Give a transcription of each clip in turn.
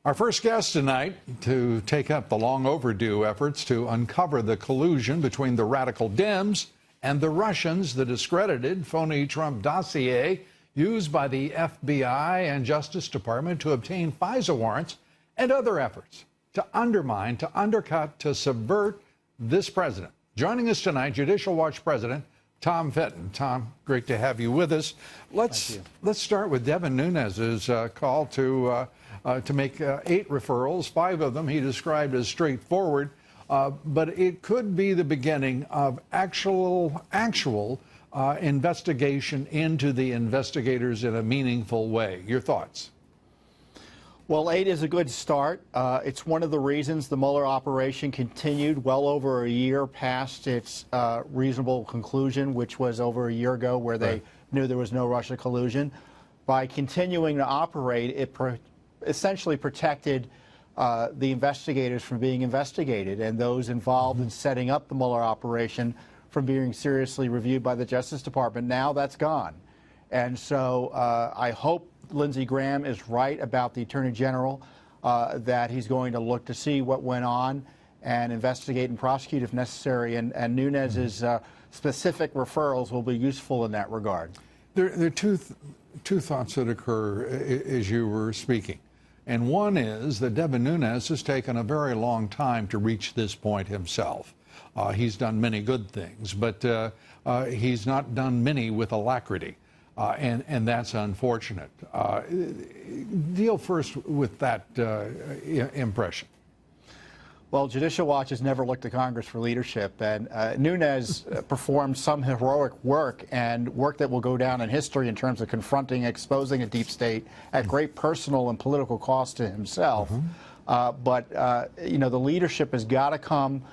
Our first guest tonight to take up the long overdue efforts to uncover the collusion between the radical Dems and the Russians, the discredited phony Trump dossier used by the FBI and Justice Department to obtain FISA warrants, and other efforts to undermine, to undercut, to subvert this president. Joining us tonight, Judicial Watch President Tom Fitton. Tom, great to have you with us. Let's start with Devin Nunes's call to make 8 referrals. 5 of them he described as straightforward, but it could be the beginning of actual investigation into the investigators in a meaningful way. Your thoughts? Well, 8 is a good start. It's one of the reasons the Mueller operation continued well over a year past its reasonable conclusion, which was over a year ago, where they knew there was no Russia collusion. By continuing to operate, it essentially protected the investigators from being investigated, and those involved in setting up the Mueller operation from being seriously reviewed by the Justice Department. Now that's gone. And so I hope Lindsey Graham is right about the Attorney General, that he's going to look to see what went on and investigate and prosecute if necessary. And Nunes's specific referrals will be useful in that regard. There are two thoughts that occur as you were speaking. And one is that Devin Nunes has taken a very long time to reach this point himself. He's done many good things, but he's not done many with alacrity. And that's unfortunate. Deal first with that impression. Well, Judicial Watch has never looked to Congress for leadership, and Nunes performed some heroic work, and work that will go down in history in terms of confronting, exposing a deep state at great personal and political cost to himself. But you know, the leadership has got to come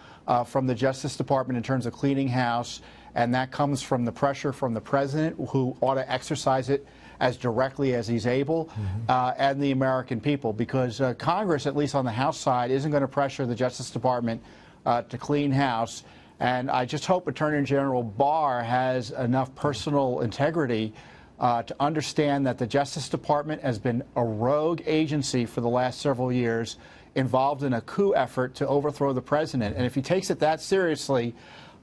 from the Justice Department in terms of cleaning house, and that comes from the pressure from the president, who ought to exercise it as directly as he's able, and the American people, because Congress, at least on the House side, isn't going to pressure the Justice Department to clean house. And I just hope Attorney General Barr has enough personal integrity to understand that the Justice Department has been a rogue agency for the last several years, involved in a coup effort to overthrow the president. And if he takes it that seriously,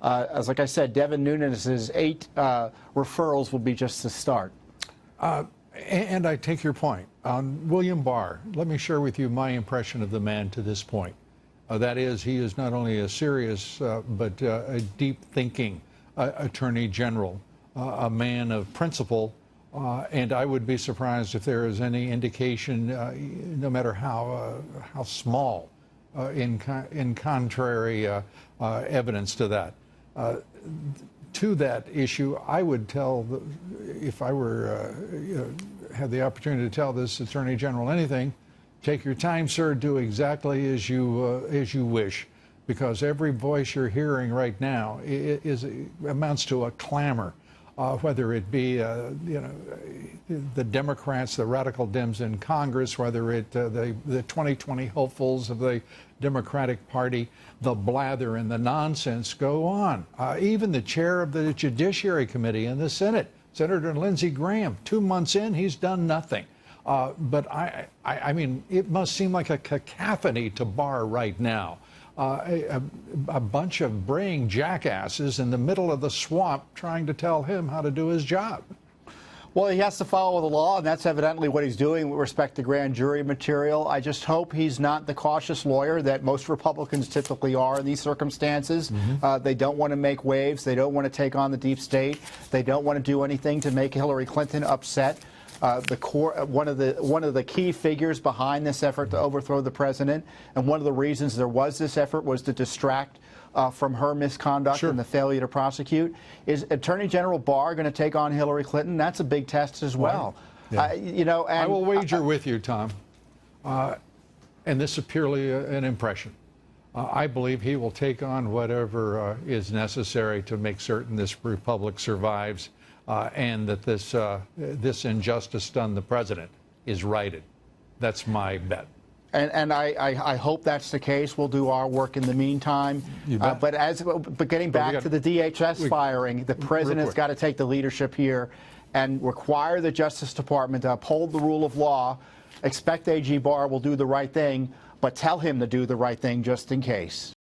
as like I said, Devin Nunes's 8 referrals will be just the start. And I take your point. On William Barr, let me share with you my impression of the man to this point. That is, he is not only a serious but a deep-thinking Attorney General, a man of principle, and I would be surprised if there is any indication, no matter how small, in contrary evidence to that. To that issue, I would tell, if I were had the opportunity to tell this Attorney General anything, take your time, sir. Do exactly as you wish, because every voice you're hearing right now amounts to a clamor, whether it be the Democrats, the radical Dems in Congress, whether it the 2020 hopefuls of the Democratic Party, the blather and the nonsense go on. Even the chair of the Judiciary Committee in the Senate, Senator Lindsey Graham, 2 months in, he's done nothing. But I mean, it must seem like a cacophony to Barr right now. A bunch of braying jackasses in the middle of the swamp trying to tell him how to do his job. Well, he has to follow the law, and that's evidently what he's doing with respect to grand jury material. I just hope he's not the cautious lawyer that most Republicans typically are in these circumstances. They don't want to make waves. They don't want to take on the deep state. They don't want to do anything to make Hillary Clinton upset. One of the key figures behind this effort to overthrow the president, and one of the reasons there was this effort, was to distract from her misconduct and the failure to prosecute. Is Attorney General Barr going to take on Hillary Clinton? That's a big test as well. You know, and I will wager with you, Tom, and this is purely an impression. I believe he will take on whatever is necessary to make certain this republic survives, and that this injustice done the president is righted. That's my bet. And I hope that's the case. We'll do our work in the meantime. But getting back to the DHS firing, the president's got to take the leadership here and require the Justice Department to uphold the rule of law expect AG Barr will do the right thing, but tell him to do the right thing just in case.